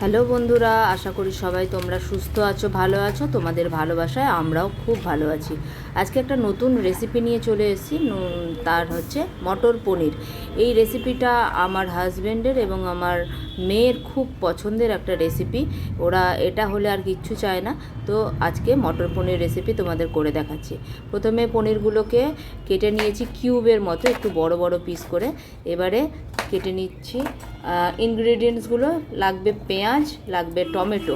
Hello বন্ধুরা, আশা করি সবাই তোমরা সুস্থ আছো, ভালো আছো। তোমাদের ভালোবাসায় আমরাও খুব ভালো আছি। আজকে একটা নতুন রেসিপি নিয়ে চলে এসেছি, তার হচ্ছে মটর পনির। এই রেসিপিটা আমার হাজব্যান্ডের এবং আমার মেয়ের খুব পছন্দের একটা রেসিপি। ওরা এটা হলে আর কিচ্ছু চায় না। তো আজকে মটর পনির রেসিপি তোমাদের করে দেখাচ্ছি। প্রথমে পনিরগুলোকে কেটে নিয়েছি কিউবের মতো, একটু বড় বড় পিস করে। এবারে কেটে নিচ্ছি। ইনগ্রেডিয়েন্টসগুলো লাগবে পেঁয়াজ, লাগবে টমেটো,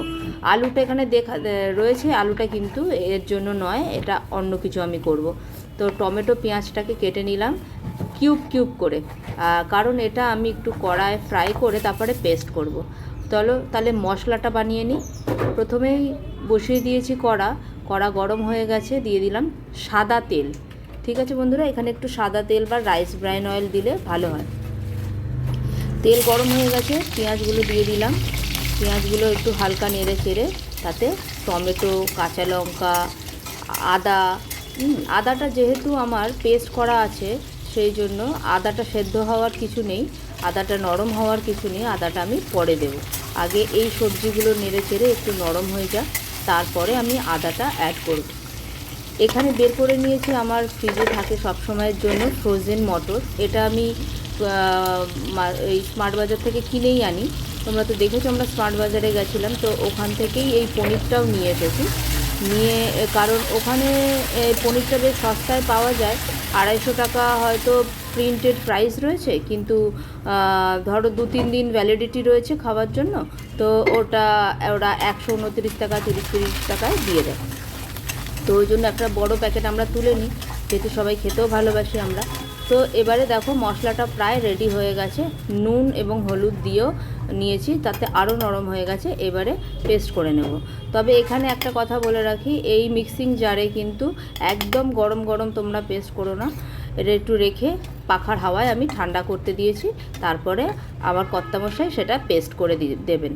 আলুটা এখানে রয়েছে। আলুটা কিন্তু এর জন্য নয়, এটা অন্য কিছু আমি করব। তো টমেটো পেঁয়াজটাকে কেটে নিলাম কিউব কিউব করে, কারণ এটা আমি একটু কড়ায় ফ্রাই করে তারপরে পেস্ট করব। তাহলে মশলাটা বানিয়ে নিই। প্রথমেই বসিয়ে দিয়েছি কড়া গরম হয়ে গেছে, দিয়ে দিলাম সাদা তেল। ঠিক আছে বন্ধুরা, এখানে একটু সাদা তেল বা রাইস ব্রাইন অয়েল দিলে ভালো হয়। তেল গরম হয়ে গেছে, পেঁয়াজগুলো দিয়ে দিলাম। পেঁয়াজগুলো একটু হালকা নেড়ে চেড়ে তাতে টমেটো, কাঁচা লঙ্কা, আদাটা যেহেতু আমার পেস্ট করা আছে, সেই জন্য আদাটা সেদ্ধ হওয়ার কিছু নেই, আদাটা নরম হওয়ার কিছু নেই। আদাটা আমি পরে দেব। আগে এই সবজিগুলো নেড়ে চেড়ে একটু নরম হয়ে যাক, তারপরে আমি আদাটা অ্যাড করব। এখানে বের করে নিয়েছি, আমার ফ্রিজে থাকে সবসময়ের জন্য ফ্রোজেন মটর। এটা আমি এই স্মার্ট বাজার থেকে কিনেই আনি। তোমরা তো দেখেছো, আমরা স্মার্ট বাজারে গেছিলাম, তো ওখান থেকেই এই পনিরটাও নিয়ে এসেছি। কারণ ওখানে পনিরটা বেশ সস্তায় পাওয়া যায়। 250 টাকা হয়তো প্রিন্টেড প্রাইস রয়েছে, কিন্তু ধরো 2-3 দিন ভ্যালিডিটি রয়েছে খাওয়ার জন্য। তো ওরা 129 টাকা 30 টাকায় দিয়ে দেয়। তো ওই জন্য একটা বড় প্যাকেট আমরা তুলে নিই, যেহেতু সবাই খেতেও ভালোবাসি আমরা। তো এবারে দেখো মশলাটা প্রায় রেডি হয়ে গেছে। নুন এবং হলুদ দিয়েও নিয়েছি, তাতে আরও নরম হয়ে গেছে। এবারে পেস্ট করে নেব। তবে এখানে একটা কথা বলে রাখি, এই মিক্সিং জারে কিন্তু একদম গরম গরম তোমরা পেস্ট করো না। এটা একটু রেখে পাখার হাওয়ায় আমি ঠান্ডা করতে দিয়েছি, তারপরে আমার কর্তামশাই সেটা পেস্ট করে দেবেন।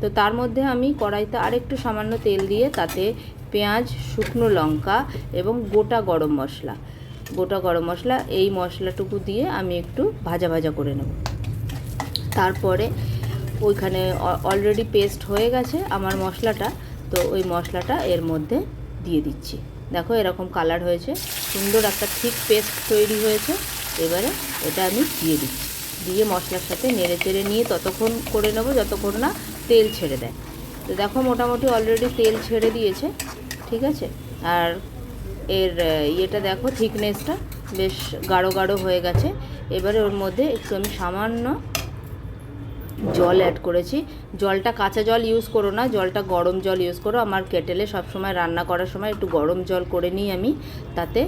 তো তার মধ্যে আমি কড়াইতে আরেকটু সামান্য তেল দিয়ে তাতে পেঁয়াজ, শুকনো লঙ্কা এবং গোটা গরম মশলা এই মশলাটুকু দিয়ে আমি একটু ভাজা ভাজা করে নেব। তারপরে ওইখানে অলরেডি পেস্ট হয়ে গেছে আমার মশলাটা, তো ওই মশলাটা এর মধ্যে দিয়ে দিচ্ছি। দেখো এরকম কালার হয়েছে, সুন্দর একটা ঠিক পেস্ট তৈরি হয়েছে। এবারে এটা আমি দিয়ে দিচ্ছি, দিয়ে মশলার সাথে নেড়ে চেড়ে নিয়ে ততক্ষণ করে নেবো যতক্ষণ না তেল ছেড়ে দেয়। তো দেখো মোটামুটি অলরেডি তেল ছেড়ে দিয়েছে। ঠিক আছে, আর এর ইয়েটা দেখো, থিকনেসটা বেশ গাঢ় গাঢ় হয়ে গেছে। এবারে ওর মধ্যে একটু আমি সামান্য জল অ্যাড করেছি। জলটা কাঁচা জল ইউজ করো না, জলটা গরম জল ইউজ করো। আমার কেটেলে সবসময় রান্না করার সময় একটু গরম জল করে নিই আমি, তাতে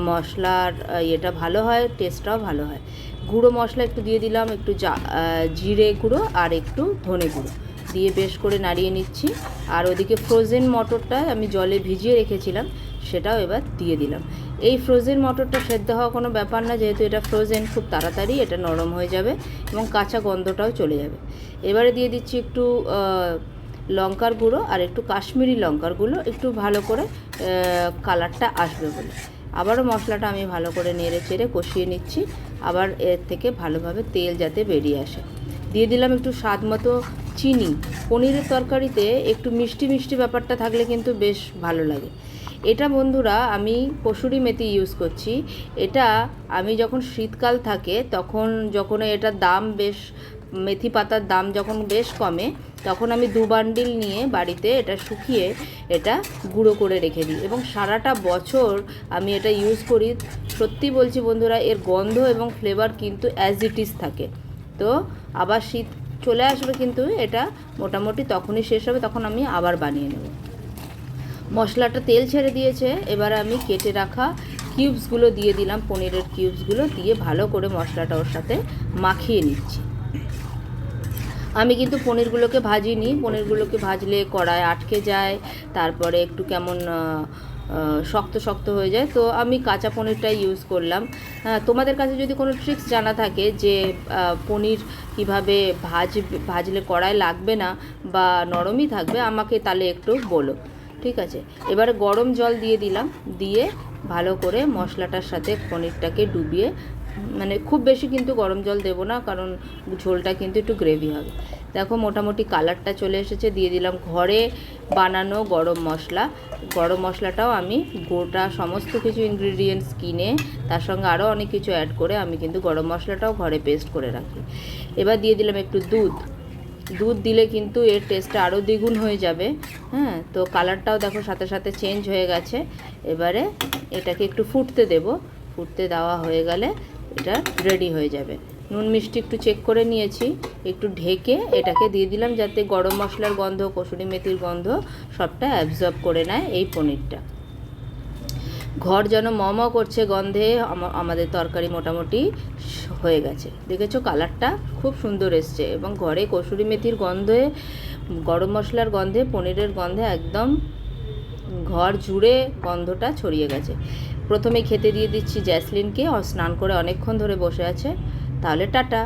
মশলার ইয়েটা ভালো হয়, টেস্টটাও ভালো হয়। গুঁড়ো মশলা একটু দিয়ে দিলাম, একটু জিরে গুঁড়ো আর একটু ধনে গুঁড়ো দিয়ে বেশ করে নাড়িয়ে নিচ্ছি। আর ওদিকে ফ্রোজেন মটরটা আমি জলে ভিজিয়ে রেখেছিলাম, সেটাও এবার দিয়ে দিলাম। এই ফ্রোজেন মটরটা সেদ্ধ হওয়া কোনো ব্যাপার না, যেহেতু এটা ফ্রোজেন, খুব তাড়াতাড়ি এটা নরম হয়ে যাবে এবং কাঁচা গন্ধটাও চলে যাবে। এবারে দিয়ে দিচ্ছি একটু লঙ্কার গুঁড়ো আর একটু কাশ্মীরি লঙ্কার গুঁড়ো, একটু ভালো করে কালারটা আসবে বলে। আবারও মশলাটা আমি ভালো করে নেড়ে চেড়ে কষিয়ে নিচ্ছি, আবার এর থেকে ভালোভাবে তেল যাতে বেরিয়ে আসে। দিয়ে দিলাম একটু স্বাদ মতো চিনি। পনিরের তরকারিতে একটু মিষ্টি মিষ্টি ব্যাপারটা থাকলে কিন্তু বেশ ভালো লাগে। এটা বন্ধুরা আমি কসুরি মেথি ইউজ করছি। এটা আমি যখন শীতকাল থাকে তখন, যখন এটার দাম বেশ, মেথি পাতার দাম যখন বেশ কমে, তখন আমি 2 বান্ডিল নিয়ে বাড়িতে এটা শুকিয়ে এটা গুঁড়ো করে রেখে দিই এবং সারাটা বছর আমি এটা ইউজ করি। সত্যি বলছি বন্ধুরা, এর গন্ধ এবং ফ্লেভার কিন্তু অ্যাজ ইট ইজ থাকে। তো আবার শীত চলে আসবে, কিন্তু এটা মোটামুটি তখনই শেষ হবে, তখন আমি আবার বানিয়ে নেব। মশলাটা তেল ছেড়ে দিয়েছে, এবার আমি কেটে রাখা কিউবসগুলো দিয়ে দিলাম, পনিরের কিউবসগুলো দিয়ে ভালো করে মশলাটা ওর সাথে মাখিয়ে নিচ্ছি। আমি কিন্তু পনিরগুলোকে ভাজিনি, পনিরগুলোকে ভাজলে কড়ায় আটকে যায়, তারপরে একটু কেমন শক্ত শক্ত হয়ে যায়। তো আমি কাঁচা পনিরটাই ইউজ করলাম। তোমাদের কাছে যদি কোনো ট্রিক্স জানা থাকে যে পনির কীভাবে ভাজলে কড়ায় লাগবে না বা নরমই থাকবে, আমাকে তাহলে একটু বলো। ঠিক আছে, এবারে গরম জল দিয়ে দিলাম, দিয়ে ভালো করে মশলাটার সাথে পনিরটাকে ডুবিয়ে, মানে খুব বেশি কিন্তু গরম জল দেবো না, কারণ ঝোলটা কিন্তু একটু গ্রেভি হবে। দেখো মোটামুটি কালারটা চলে এসেছে। দিয়ে দিলাম ঘরে বানানো গরম মশলা। গরম মশলাটাও আমি গোটা সমস্ত কিছু ইনগ্রিডিয়েন্টস কিনে তার সঙ্গে আরও অনেক কিছু অ্যাড করে আমি কিন্তু গরম মশলাটাও ঘরে পেস্ট করে রাখি। এবার দিয়ে দিলাম একটু দুধ দিলে কিন্তু এর টেস্টটা আরও দ্বিগুণ হয়ে যাবে। হ্যাঁ, তো কালারটাও দেখো সাথে সাথে চেঞ্জ হয়ে গেছে। এবারে এটাকে একটু ফুটতে দেব। ফুটতে দেওয়া হয়ে গেলে এটা রেডি হয়ে যাবে। নুন মিষ্টি একটু চেক করে নিয়েছি, একটু ঢেকে এটাকে দিয়ে দিলাম যাতে গরম মশলার গন্ধ, কসুরি মেথির গন্ধ সবটা অ্যাবজর্ব করে নেয় এই পনিরটা। ঘর যেন ম করছে গন্ধে। আমাদের তরকারি মোটামুটি হয়ে গেছে। দেখেছো কালারটা খুব সুন্দর এসছে এবং ঘরে কসুরি মেথির গন্ধে, গরম মশলার গন্ধে, পনিরের গন্ধে একদম ঘর জুড়ে গন্ধটা ছড়িয়ে গেছে। প্রথমে খেতে দিয়ে দিচ্ছি জ্যাসলিনকে, স্নান করে অনেকক্ষণ ধরে বসে আছে। তাহলে টাটা।